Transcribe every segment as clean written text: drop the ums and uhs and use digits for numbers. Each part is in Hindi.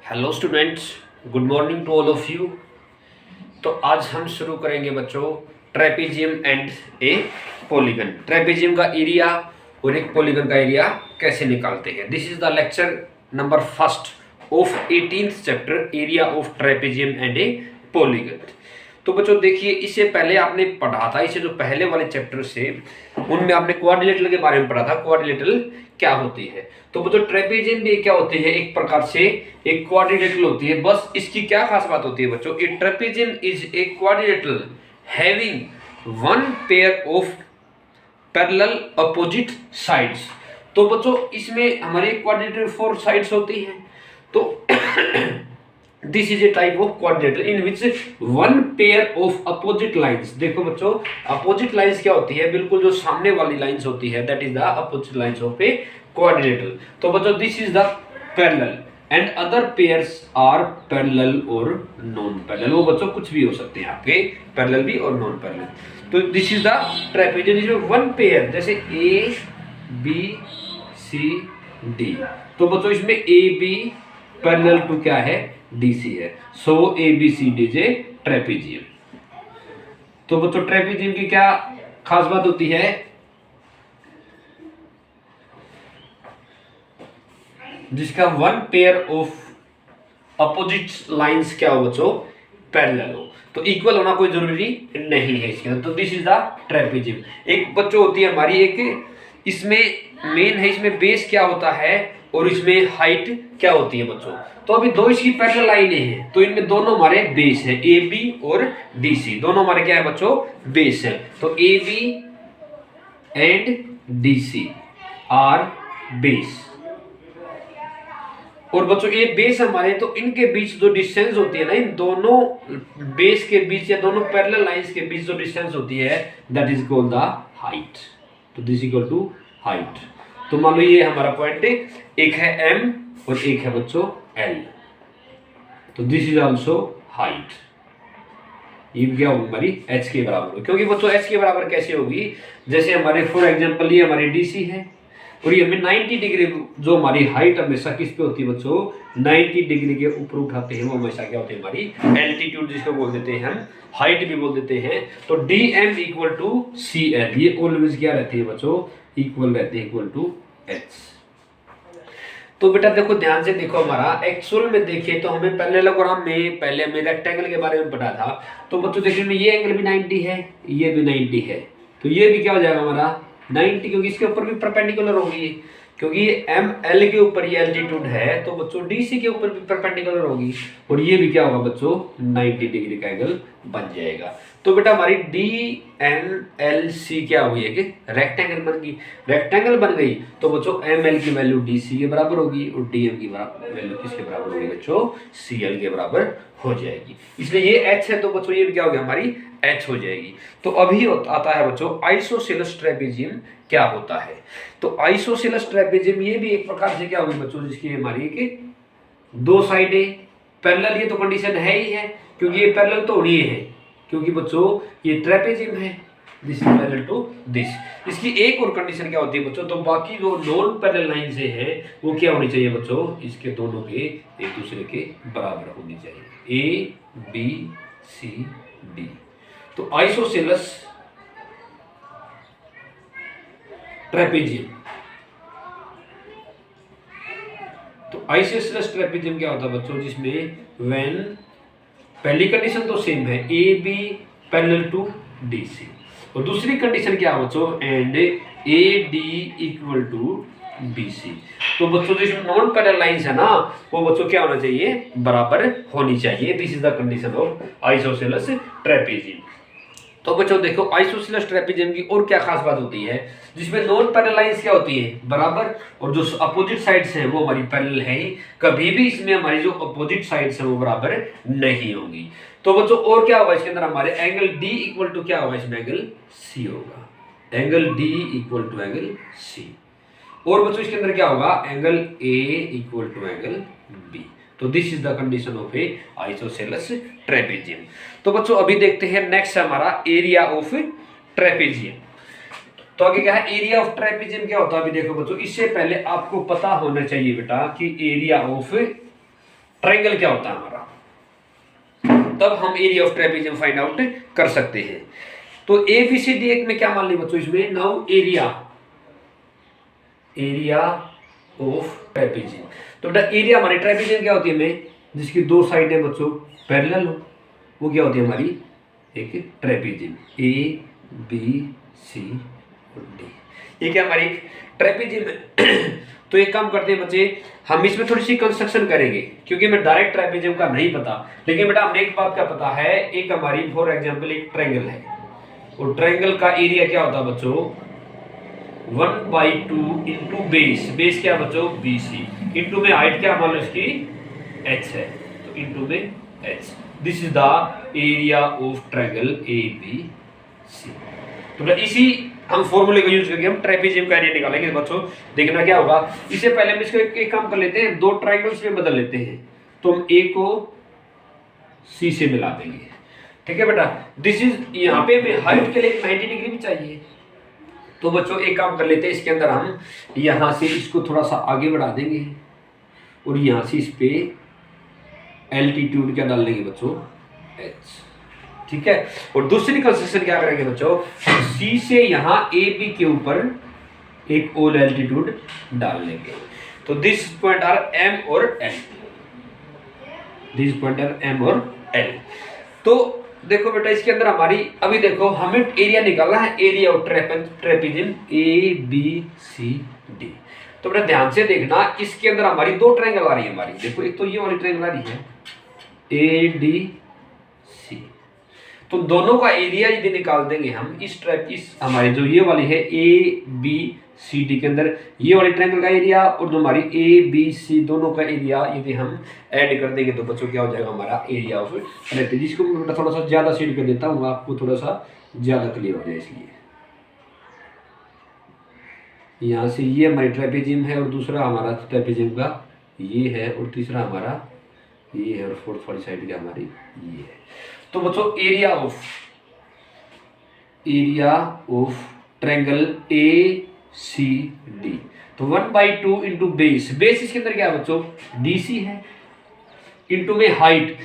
Hello students, good morning to all of you. तो आज हम शुरू करेंगे बच्चों trapezium and a polygon. Trapezium का एरिया और एक पॉलीगन का एरिया कैसे निकालते हैं। This is the lecture number first of 18th chapter area of trapezium and a polygon. तो बच्चों देखिए, इससे पहले आपने पढ़ा था, इससे जो पहले वाले चैप्टर से उनमें आपने क्वाड्रिलेटरल के बारे में पढ़ा था। क्वाड्रिलेटरल क्या होती है। तो बच्चों ट्रेपेजियम भी क्या होती है, एक प्रकार से एक क्वाड्रिलेटरल होती है। बस इसकी क्या खास बात होती है बच्चों, a trapezium is a quadrilateral having one pair of parallel opposite sides. तो बच्चों इसमें हमारे क्वाड्रिलेटरल 4 साइड्स होती हैं। तो this is a type of quadrilateral in which one pair of opposite lines. देखो बच्चों, अपोजिट लाइंस क्या होती है, बिल्कुल जो सामने वाली लाइंस होती है, that is the opposite lines of a quadrilateral. तो बच्चों this is the parallel and other pairs are parallel और नॉन पैरेलल। वो बच्चों कुछ भी हो सकते हैं आपके, पैरेलल भी और नॉन पैरेलल। तो दिस इज द ट्रेपेजियम, जिसमें वन पेयर जैसे ए बी सी डी। तो बच्चों इसमें ए बी पैरेलल टू क्या है, DC है। सो ABCD इज ए ट्रेपेजियम। तो बच्चों ट्रेपेजियम की क्या खास बात होती है, जिसका one pair of opposite lines क्या हो बच्चों, पैरेलल हो। तो इक्वल होना कोई जरूरी नहीं है इसके अंदर। तो दिस इज द ट्रेपेजियम। एक बच्चों होती है हमारी एक, इसमें मेन है, इसमें बेस क्या होता है और इसमें हाइट क्या होती है बच्चों। तो अभी दो इसकी पैरेलल लाइनें हैं, तो इनमें दोनों हमारे बेस है, AB और DC दोनों हमारे क्या है बच्चों, बेस है। तो AB and DC are base. और बच्चों ये बेस हमारे, तो इनके बीच जो डिस्टेंस होती है ना, इन दोनों बेस के बीच या दोनों पैरेलल लाइंस के बीच जो डिस्टेंस होती है, that is called the height. तो दिस इक्वल टू हाइट। तो मान लो ये हमारा पॉइंट, एक है M और एक है बच्चों L। तो दिस इज आल्सो हाइट। ये क्या होगी हमारी h के बराबर, क्योंकि बच्चों h के बराबर कैसे होगी, जैसे हमारे फॉर एग्जांपल ये हमारी DC है और ये हमें 90 डिग्री, जो हमारी हाइट हमेशा किस पे होती है बच्चों, 90 डिग्री के ऊपर उठाते हैं, वो हमेशा क्या होती है हमारी एल्टीट्यूड, जिसको बोल देते हैं हम हाइट भी बोल देते हैं। तो DM इक्वल टू CL, ये ऑलवेज क्या रहती है बच्चों, इक्वल रहते हैं, इक्वल टू h। तो बेटा देखो ध्यान से देखो, हमारा एक्चुअल में देखें तो हमें पैरेललोग्राम में पहले हमें रेक्टेंगल के बारे में पढ़ा था। तो बच्चों देखिए में ये एंगल भी 90 है, ये भी 90 है, तो ये भी क्या हो जाएगा हमारा 90, क्योंकि इसके ऊपर भी परपेंडिकुलर होगी, क्योंकि ये ML के ऊपर ये एल्टीट्यूड है, तो बच्चों DC के ऊपर भी परपेंडिकुलर होगी, और ये भी क्या होगा बच्चों 90 डिग्री का एंगल बन जाएगा। तो बेटा हमारी DNLC क्या हुई है कि रेक्टेंगल बन गई। रेक्टेंगल बन गई तो बच्चों ML की वैल्यू DC के बराबर होगी और DM की वैल्यू किसके बराबर होगी बच्चों, CL के बराबर हो जाएगी। इसलिए ये H है, तो बच्चों ये भी क्या हो गया हमारी H हो जाएगी। तो अभी आता है बच्चों आइसोसेलेस ट्रेपेजियम क्या होता है। तो आइसोसेलेस ट्रेपेजियम ये भी एक प्रकार से क्या होगी बच्चों, जिसकी हमारी एक दो साइडें पैरेलल, ये तो कंडीशन है ही है, क्योंकि ये पैरेलल तो होनी है, क्योंकि बच्चों ये ट्रेपेजियम है, this is parallel to this. इसकी एक और कंडीशन क्या होती है बच्चों, तो बाकी जो नॉन पैरेलल लाइन से है वो क्या होनी चाहिए बच्चों, इसके दोनों के एक दूसरे के बराबर होनी चाहिए, ABCD। तो आइसोसेलेस ट्रेपेजियम, तो आइसोसेलेस ट्रेपेजियम क्या होता है बच्चों, जिसमें व्हेन पहली कंडीशन तो सेम है, AB पैरेलल टू DC, और दूसरी कंडीशन क्या है बच्चों, and AD equal to BC। तो बच्चों जो नॉन पैरेलल लाइंस है ना, वो बच्चों क्या होना चाहिए, बराबर होनी चाहिए। This is the condition of isosceles trapezium. तो बच्चों देखो आइसोसेलेस ट्रेपेजियम की और क्या खास बात होती है, जिसमें नॉन पैरेलल लाइंस क्या होती है बराबर, और जो अपोजिट साइड्स हैं वो हमारी पैरेलल है ही, कभी भी इसमें हमारी जो अपोजिट साइड्स हैं वो बराबर नहीं होंगी। तो बच्चों और क्या होगा इसके अंदर, हमारे एंगल D इक्वल टू क्या होगा, इसमें एंगल C होगा, angle D equal to angle C। और बच्चों इसके अंदर क्या होगा, angle A equal to angle B। तो this is the condition of a isosceles trapezium. तो बच्चों अभी देखते हैं नेक्स्ट हमारा एरिया ऑफ ट्रेपेजियम। तो आगे क्या है, एरिया ऑफ ट्रेपेजियम क्या होता है। अभी देखो बच्चों, इससे पहले आपको पता होना चाहिए बेटा कि एरिया ऑफ ट्रायंगल क्या होता है हमारा, तब हम area of trapezium find out कर सकते हैं। तो ABCD एक में क्या मान ली बच्चों, इसमें नाउ एरिया ऑफ ट्रेपेजियम। तो बेटा एरिया हमारी ट्रेपेजियम क्या होती है हमें, जिसकी दो साइडें बच्चों पैरेलल हो, वो क्या होती है हमारी एक ट्रेपेजियम, ABCD। ये क्या हमारी ट्रेपेजियम है। तो एक काम करते हैं बच्चे, हम इसमें थोड़ी सी कंस्ट्रक्शन करेंगे, क्योंकि हमें डायरेक्ट ट्रेपेजियम का नहीं पता, लेकिन बेटा हमें एक बात का पता है, एक हमारी फॉर एग्जांपल एक ट्रायंगल है, और ट्रायंगल का एरिया क्या होता है बच्चों 1/2 इंटू बेस क्या बच्चों BC, इंटू में हाइट क्या मान लो इसकी h है, तो इंटू में h, this is the area of triangle ABC। तो इसी हम फॉर्मूले का यूज करके हम ट्रेपेजियम का एरिया निकालेंगे बच्चों। देखना क्या होगा, इससे पहले हम इसको एक काम कर लेते हैं, दो ट्रायंगल्स में बदल लेते हैं, तो हम A को C से मिला देंगे, ठीक है बेटा। दिस इज, यहाँ पे हमें हाइट के लिए 90 डिग्री भी चाहिए, तो बच्चों एक काम कर लेते हैं, इसके अंदर हम यहाँ से इसको थोड़ा सा आगे बढ़ा देंगे, और यहाँ से इस पे एल्टीट्यूड क्या डाल देंगे बच्चों h, ठीक है। और दूसरी कंस्ट्रक्शन क्या करेंगे बच्चों, C से यहाँ AB के ऊपर एक और एल्टीट्यूड डाल लेंगे, तो दिस पॉइंट आर M और L, this point are M और L। तो देखो बेटा इसके अंदर हमारी अभी देखो हमें एरिया निकालना है, एरिया ऑफ ट्रेपेजियम ABCD। तो बेटा ध्यान से देखना, इसके अंदर हमारी दो ट्रायंगल आ रही है हमारी, देखो एक तो ये वाली ट्रायंगल आ रही है ADC, तो दोनों का एरिया यदि निकाल देंगे हम, इस हमारी जो ये वाली है ABCD के अंदर ये वाली ट्रायंगल का एरिया और जो हमारी ABC दोनों का एरिया यदि हम ऐड कर देंगे, तो बच्चों क्या हो जाएगा हमारा एरिया ऑफ ट्रेपेजियम। जिसको मैं थोड़ा सा ज्यादा सीड कर देता हूँ, आपको थोड़ा सा ज्यादा क्लियर हो जाए, इसलिए यहाँ से ये हमारी ट्रेपेजियम है, और दूसरा हमारा ट्रेपेजियम का ये है, और तीसरा हमारा ये है, और फोर्थ वाली साइड क्या हमारी ये है। तो बच्चों एरिया ऑफ ट्रायंगल ACD, तो 1/2 इंटू बेस इसके अंदर क्या है बच्चों DC है, इंटू में हाइट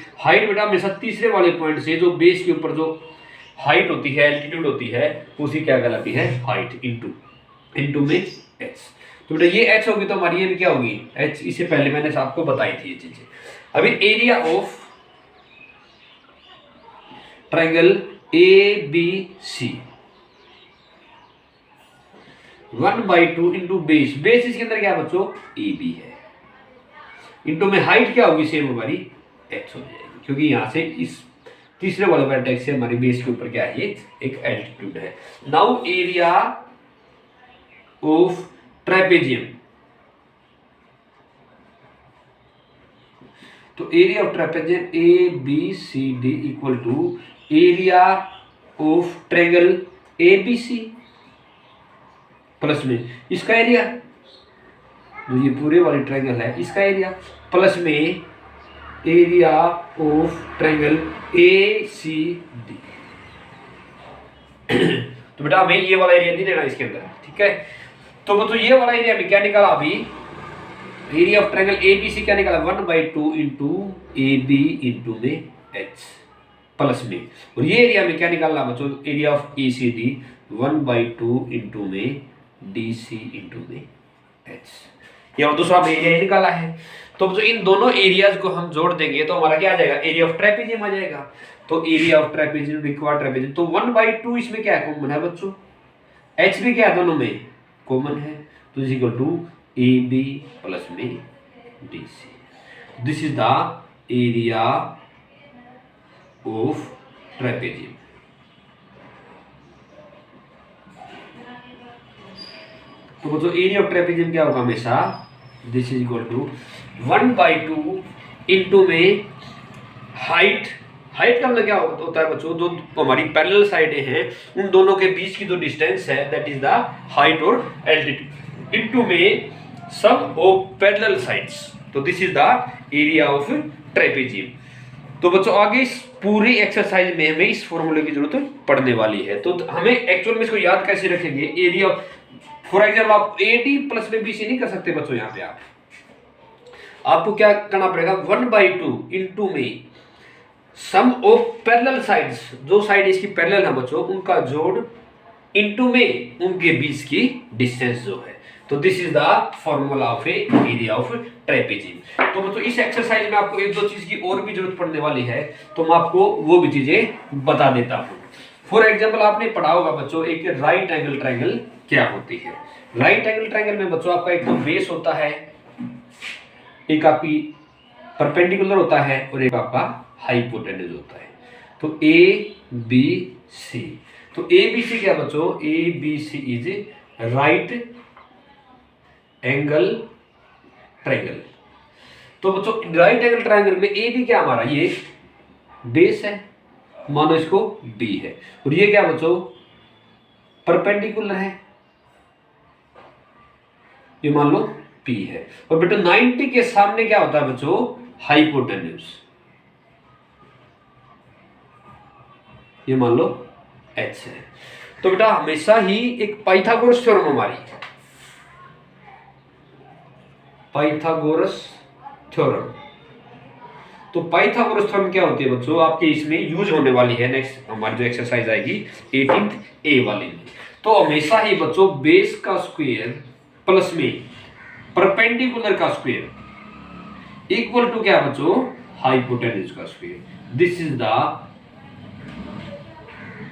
बेटा हमेशा तीसरे वाले पॉइंट से जो बेस के ऊपर जो हाइट होती है, एल्टीट्यूड होती है, उसी क्या कहलाती है हाइट, इंटू में h। तो बेटा ये h होगी, तो हमारी ये भी क्या होगी h, इससे पहले मैंने आपको बताई थी ये चीजें। अभी area of triangle ABC 1/2 into base इसके अंदर क्या है बच्चों AB है, इंटू में हाइट क्या होगी सेम हमारी h हो जाएगी, क्योंकि यहां से इस तीसरे वाले वर्टेक्स से हमारी बेस के ऊपर क्या है ये एक एल्टीट्यूड है। नाउ एरिया ऑफ ट्रेपेजियम, तो area of trapezium ABCD equal to area of triangle ABC plus में इसका एरिया, जो ये पूरे वाली ट्रायंगल है इसका एरिया, प्लस में एरिया ऑफ ट्रायंगल ACD। तो बेटा हमें ये वाला एरिया नहीं लेना इसके अंदर, ठीक है। तो बच्चों ये वाला एरिया में क्या निकाला, अभी एरिया ऑफ ट्रायंगल ABC क्या निकाला 1/2 इंटू AB इंटू में h प्लस में, और ये एरिया में क्या निकालना बच्चों एरिया ऑफ ACD 1/2 इंटू में DC इंटू में h, ये दूसरा एरिया निकाला है। तो जो इन दोनों एरियाज को हम जोड़ देंगे तो हमारा क्या आ जाएगा एरिया ऑफ ट्रेपेजियम आ जाएगा। तो area of trapezium required trapezium, तो 1/2 इसमें क्या है कॉमन है बच्चों, h भी क्या है दोनों में कॉमन है, तो is equal to AB plus में DC। This is the area of trapezium. तो बच्चों एरिया ऑफ ट्रेपेजियम क्या होगा हमेशा, this is equal to 1/2 into में हाइट का मतलब क्या होता है बच्चों, जो हमारी पैरेलल साइडें हैं उन दोनों के बीच की जो डिस्टेंस है दैट इज द हाइट और एल्टीट्यूड, इंटू में सम ऑफ पैरेलल साइड्स, तो this is the area of trapezium. तो बच्चों आगे इस पूरी एक्सरसाइज में हमें इस फॉर्मूले की जरूरत पड़ने वाली है। तो हमें एक्चुअल में इसको याद कैसे रखेंगे, एरिया फॉर एग्जाम्पल आप AD प्लस में BC नहीं कर सकते बच्चों, यहाँ पे आप आपको क्या करना पड़ेगा, 1/2 इंटू में सम ऑफ पैरेलल साइड्स, जो साइड इसकी पैरेलल है बच्चों उनका जोड़, इंटू में उनके बीच की डिस्टेंस जो है। तो this is the formula of A area of trapezium. तो बच्चों इस एक्सरसाइज में आपको एक दो चीज की और भी जरूरत पड़ने वाली है, तो मैं आपको वो भी चीजें बता देता हूँ। फॉर एग्जाम्पल आपने पढ़ा होगा बच्चों एक राइट एंगल ट्रायंगल क्या होती है। राइट एंगल ट्रायंगल में बच्चों आपका एक तो बेस होता है, एक आपकी परपेंडिकुलर होता है और एक आपका हाइपोटेन्यूज होता है। तो ए बी सी, तो ए बी सी क्या बच्चों, A B C is right angle triangle. तो बच्चों राइट एंगल ट्रायंगल में ए बी क्या हमारा, ये बेस है, मानो इसको बी है, और ये क्या बच्चों परपेंडिकुलर है, ये मान लो पी है। और बेटा 90 के सामने क्या होता है बच्चों, हाइपोटेन्यूज, ये मान लो एच है। तो बेटा हमेशा ही एक पाइथागोरस थ्योरम हमारी, पाइथागोरस थ्योरम, तो पाइथागोरस थ्योरम क्या होती है बच्चों आपके इसमें यूज होने वाली है नेक्स्ट हमारी जो एक्सरसाइज आएगी 18th ए वाली में। तो हमेशा ही बच्चों बेस का स्क्वायर प्लस में परपेंडिकुलर का स्क्वायर इक्वल टू क्या बच्चों, हाइपोटेन्यूज का square. This is the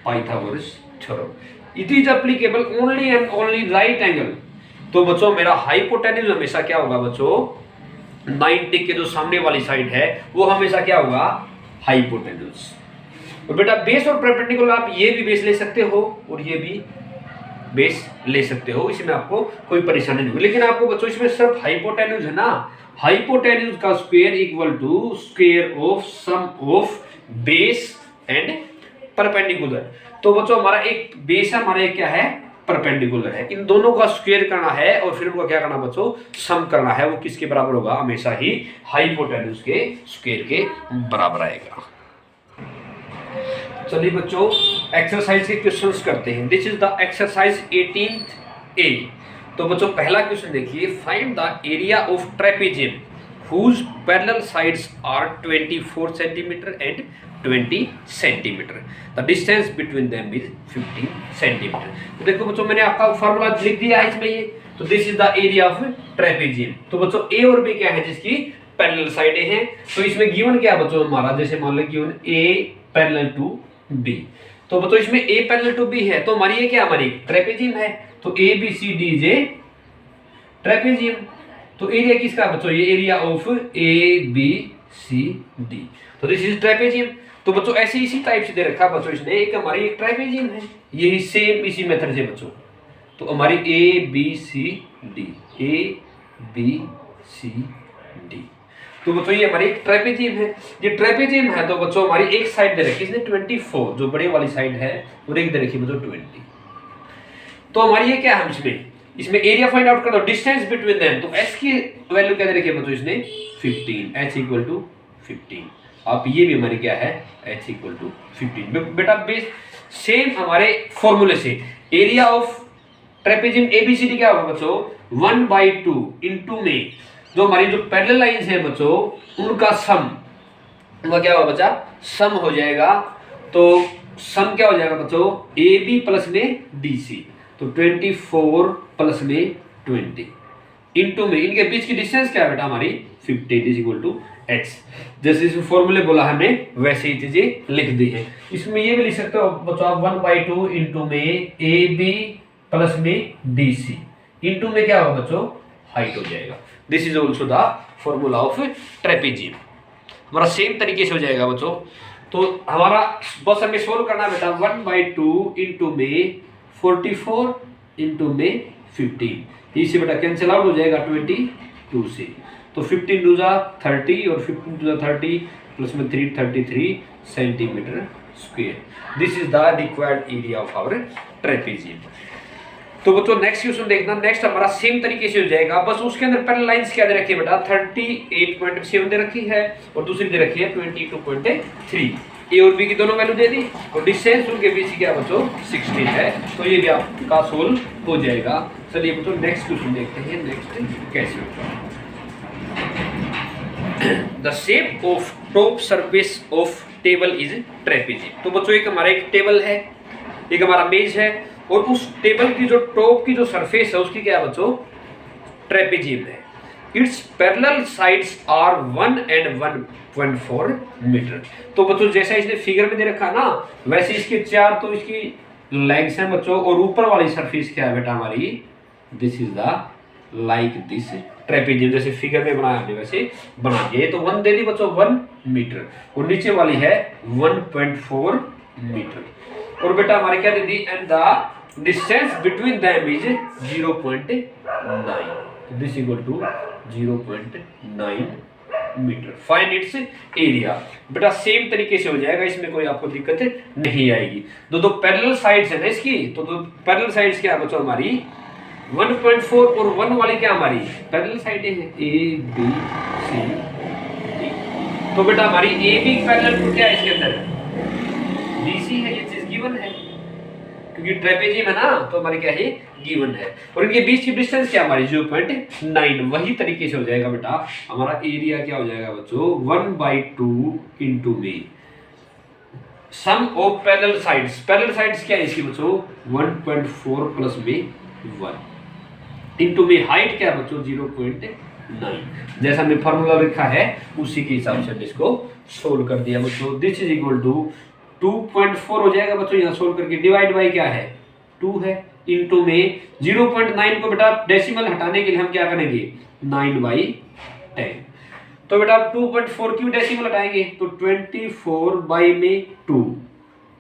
Pythagoras theorem. It is applicable only and only right angle. तो बच्चों मेरा हाइपोटेन्यूज हमेशा क्या होगा बच्चों, 90 के जो सामने वाली साइड है वो हमेशा क्या होगा, हाइपोटेन्यूज। और बेटा बेस और परपेंडिकुलर आप ये भी बेस ले सकते हो और ये भी बेस ले सकते हो, इसमें आपको कोई परेशानी नहीं होगी। लेकिन आपको बच्चों इसमें सिर्फ हाइपोटेन्यूज है ना, हाइपोटेन्यूज का square equal to square of sum of base and perpendicular. तो बच्चों हमारा एक बेस है, हमारा एक क्या है, परपेंडिकुलर है, इन दोनों का स्क्वायर करना है और फिर उनका क्या करना बच्चों, सम करना है। वो किसके बराबर होगा, हमेशा ही हाइपोटेन्यूज के स्क्वायर के बराबर आएगा। चलिए बच्चों एक्सरसाइज के क्वेश्चंस करते हैं। This is the exercise 18th ए। तो बच्चों पहला क्वेश्चन देखिए, find the area of trapezium whose parallel sides are 24 centimeter and 20 centimeter. The distance between them is 15 centimeter. तो देखो बच्चों मैंने आपका फॉर्मूला लिख दिया है इसमें ये। तो this is the area of trapezium. तो बच्चों ए और बी क्या है, जिसकी पैरेलल साइडें हैं। तो इसमें गिवन क्या है बच्चों हमारा, जैसे मान लो given A parallel to B. तो बच्चों इसमें ए पैरेलल टू बी है, तो हमारी ये क्या, हमारी ट्रेपेजियम है। तो ए बी सी डी जे ट्रेपेजियम। तो एरिया किसका बच्चों, ये area of A B C D. तो दिस इज ट्रेपेजियम। तो बच्चों ऐसे इसी टाइप से दे रखा बच्चों इसने, एक हमारी एक ट्रेपेजियम है, यही सेम इसी मेथड से बच्चों। तो हमारी A B C D, A B C D. तो बच्चों ये हमारी एक ट्रेपेजियम है। ये ट्रेपेजियम है तो बच्चों हमारी एक साइड दे रखी इसने 24 जो बड़े वाली साइड है, और एक दे रखी बच्चों 20। तो हमारी ये क्या है, इसमें एरिया फाइंड आउट कर दो, डिस्टेंस बिटवीन देम। तो एस की वैल्यू क्या दे रखी है बच्चों इसने 15, एच इक्वल टू 15। आप ये भी हमारी क्या है, एच इक्वल टू 15। बेटा बेस सेम हमारे फॉर्मूले से एरिया ऑफ ट्रेपेजियम एबीसीडी क्या होगा बच्चों, 1/2 इंटू में जो हमारी जो पैरेलल लाइंस है बच्चों उनका सम, उनका क्या होगा बच्चा, सम हो जाएगा। तो सम क्या हो जाएगा बच्चों, ए बी प्लस में डी सी। तो 24 प्लस में 20 इंटू में इनके बीच की डिस्टेंस क्या है बेटा हमारी 15 इज इक्वल टू एच। जैसे इस फॉर्मूले बोला हमने वैसे ही चीजें लिख दी है। इसमें ये भी लिख सकते हो बच्चों आप 1/2 इंटू में ए बी प्लस में डी सी इंटू में क्या होगा बच्चों, हाइट हो जाएगा। This is also the formula of trapezium. हमारा सेम तरीके से हो जाएगा बच्चों। तो हमारा बस हमें सोल्व करना है बेटा, 1/2 इंटू में 44 इंटू में 15, इसी बेटा कैंसिल आउट हो जाएगा 22 से। तो 15 टू जा 30 और 15 टू जा 30 प्लस में 333 centimetre square. This is the required area of our trapezium. तो बच्चों नेक्स्ट क्वेश्चन देखना, नेक्स्ट हमारा सेम तरीके से हो जाएगा, बस उसके अंदर पैरेलल लाइंस क्या दे रखी है बेटा, 38.7 दे रखी है और दूसरी दे रखी है 22.3। ए और बी की दोनों वैल्यू दे दी और डिस्टेंस उनके बीच क्या बच्चों 16 है। तो ये भी आपका सोल्व हो जाएगा। चलिए बच्चों नेक्स्ट क्वेश्चन देखते हैं, नेक्स्ट कैसे होगा। The shape of top surface of table is trapezium. तो बच्चों एक हमारा एक टेबल है, एक हमारा मेज है, और उस टेबल की जो टॉप की जो सरफेस है उसकी क्या है बच्चों, ट्रेपेजियम है। Its parallel sides are 1 and 1.4 metre. तो बच्चों जैसा इसने फिगर में दे रखा ना, वैसे इसके चार तो इसकी लेग्स हैं बच्चों, और ऊपर वाली सरफेस क्या है बेटा हमारी, this is the like this trapezium, जैसे फिगर में बनाया हमने वैसे बना दिया। ये तो 1 दे दी बच्चों 1 मीटर, और नीचे वाली है 1.4 मीटर। और बेटा हमारे क्या दे दी, and the distance between them is 0.9, this equal to 0.9 metre. Find its area. बेटा सेम तरीके से हो जाएगा, इसमें कोई आपको दिक्कत नहीं आएगी। दो पैरेलल साइड्स है ना इसकी, तो दो पैरेलल साइड्स क्या है बच्चों हमारी 1.4 और 1 वाली क्या हमारी पैरेलल साइडें हैं ए बी सी डी। तो बेटा हमारी ए बी पैरेलल टू क्या है इसके अंदर BC है, ये चीज गिवन है क्योंकि ट्रेपेजियम है ना, तो हमारी क्या है गिवन है। और इनके बीच की डिस्टेंस क्या हमारी 0.9। वही तरीके से हो जाएगा बेटा हमारा एरिया क्या हो जाएगा बच्चों 1/2 इंटू में sum of parallel sides. Parallel sides क्या है इसकी बच्चों 1.4 प्लस में 1 इंटू में हाइट क्या है बच्चों 0.9। जैसा हमने फॉर्मूला लिखा है उसी के हिसाब से इसको सोल्व कर दिया बच्चों। दिस इज इक्वल टू 2.4 हो जाएगा बच्चों, यहाँ सोल्व करके डिवाइड बाई क्या है 2 है, इंटू में 0.9 को बेटा डेसिमल हटाने के लिए हम क्या करेंगे 9/10। तो बेटा 2.4 क्यों डेसिमल हटाएंगे, तो 24 में 2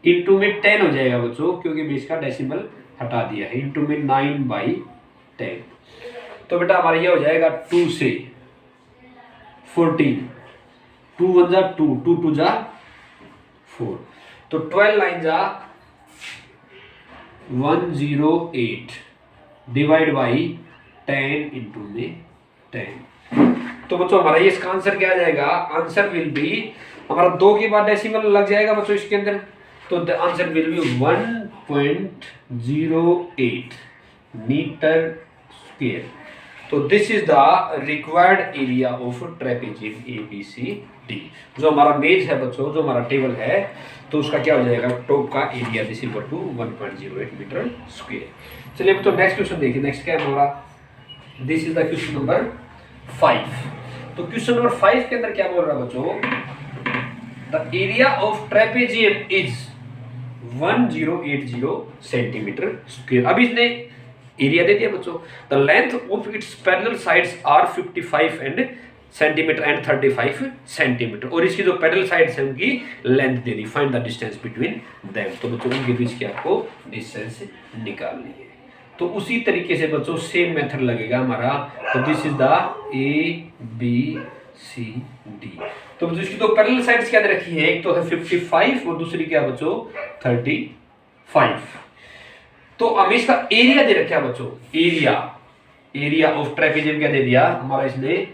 इंटू में 10 हो जाएगा बच्चों, क्योंकि बीच का डेसिमल हटा दिया है, इंटू में 9/10। तो बेटा हमारा ये हो जाएगा 2 से 14, 2 1 जा 2, 2 2 जा 4, तो 12 9 जा 108 डिवाइड बाई 10 इंटू में 10। तो बच्चों हमारा ये इसका आंसर क्या आ जाएगा, आंसर विल बी हमारा 2 के बाद डेसिमल लग जाएगा बच्चों इसके अंदर, तो the answer will be 1.08 metre square. तो this is the required area of trapezium ABCD। जो हमारा मेज है बच्चों, जो हमारा टेबल है, तो उसका क्या हो जाएगा टॉप का area this equal to 1.08 metre square. चलिए तो नेक्स्ट क्वेश्चन देखिए, नेक्स्ट क्या है हमारा, this is the question number 5। तो क्वेश्चन नंबर 5 के अंदर क्या बोल रहा है बच्चों, the area of trapezium is 1080 centimetre square. अब इसने एरिया दे दिया बच्चों, the length of its parallel sides are 55 centimetre and 35 centimetre, और इसकी जो पैरेलल साइड्स हैं उनकी लेंथ दे दी। Find the distance between them. तो बच्चों उनके बीच की आपको डिस्टेंस निकालनी है। तो उसी तरीके से बच्चों सेम मेथड लगेगा हमारा। तो दिस इज द ABCD। तो बच्चों इसकी दो पैरेलल साइड्स क्या दे रखी है, एक तो है 55 और दूसरी क्या बच्चों 35। तो हमें इसका एरिया दे रखा है बच्चों, एरिया ऑफ ट्रेपेजियम क्या दे दिया हमारा इसने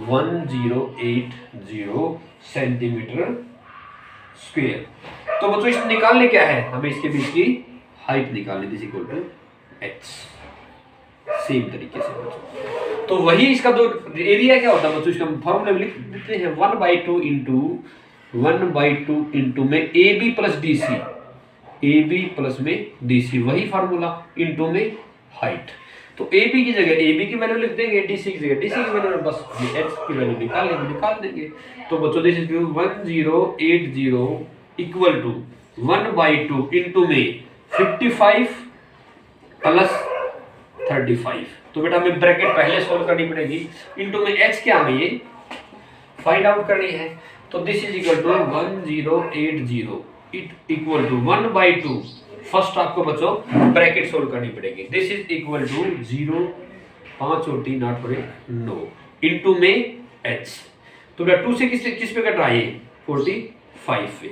1080 सेंटीमीटर स्क्वायर। तो बच्चों इसमें निकालने क्या है, हमें इसके बीच की हाइट निकालनी, this equal to h। Same तरीके से बच्चों, तो वही इसका जो एरिया क्या होता है बच्चों, इसका फॉर्मूला लिख देते हैं 1/2 इंटू में AB plus DC, AB plus में DC, वही फार्मूला इंटू में हाइट। तो AB की जगह AB की वैल्यू लिख देंगे, DC की जगह DC की वैल्यू, बस H की वैल्यू निकाल देंगे। तो बच्चों this is 1080 equal to 1/2 into में 55 प्लस 35। तो बेटा हमें ब्रैकेट पहले सोल्व करनी पड़ेगी, इंटू में H क्या हमें ये फाइंड आउट करनी है। तो this is equal to 1080 equal to 1/2, first आपको बच्चों ब्रैकेट सोल्व करनी पड़ेगी। दिस इज इक्वल टू 0 5 और 3 8 और 9 इंटू में H। तो बेटा 2 से किस पे कट रहा है 45 पे।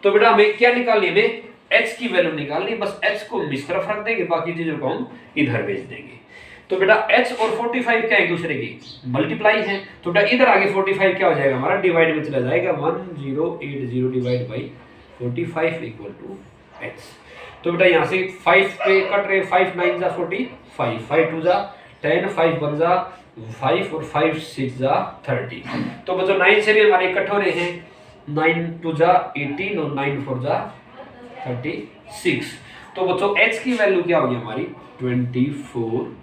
तो बेटा हमें क्या निकालनी है, हमें H की वैल्यू निकालनी है, बस H को इस तरफ रख देंगे, बाकी चीजों को हम इधर भेज देंगे। तो बेटा H और 45 क्या एक दूसरे की मल्टीप्लाई है, तो बेटा इधर आगे 45 क्या हो जाएगा हमारा डिवाइड में चला जाएगा, 1080 divide by 45 equal to H। तो बेटा यहाँ से 5 पे कट रहे, 5 9 जा 45, 5 2 जा 10, 5 1 जा 5 और 5 6 जा 30। तो बच्चों 9 से भी हमारे कट हो रहे हैं, 9 2 जा 18 और 9 4 जा 36। तो बच्चों h की वैल्यू क्या होगी हमारी 24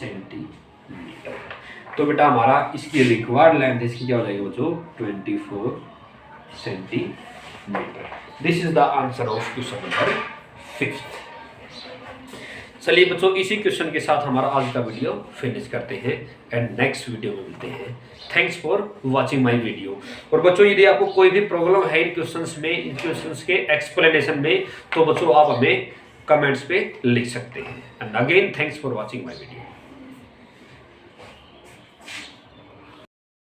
सेंटीमीटर। तो बेटा हमारा इसकी रिक्वायर्ड लेंथ इसकी क्या हो जाएगी बच्चों 24 centimetre. This is the answer of question number 5। चलिए बच्चों इसी क्वेश्चन के साथ हमारा आज का वीडियो फिनिश करते हैं एंड नेक्स्ट वीडियो में मिलते हैं। Thanks for watching my video. और बच्चों यदि आपको कोई भी प्रॉब्लम है इन क्वेश्चंस में, इन क्वेश्चंस के एक्सप्लेनेशन में, तो बच्चों आप हमें कमेंट्स पे लिख सकते हैं। And again thanks for watching my video.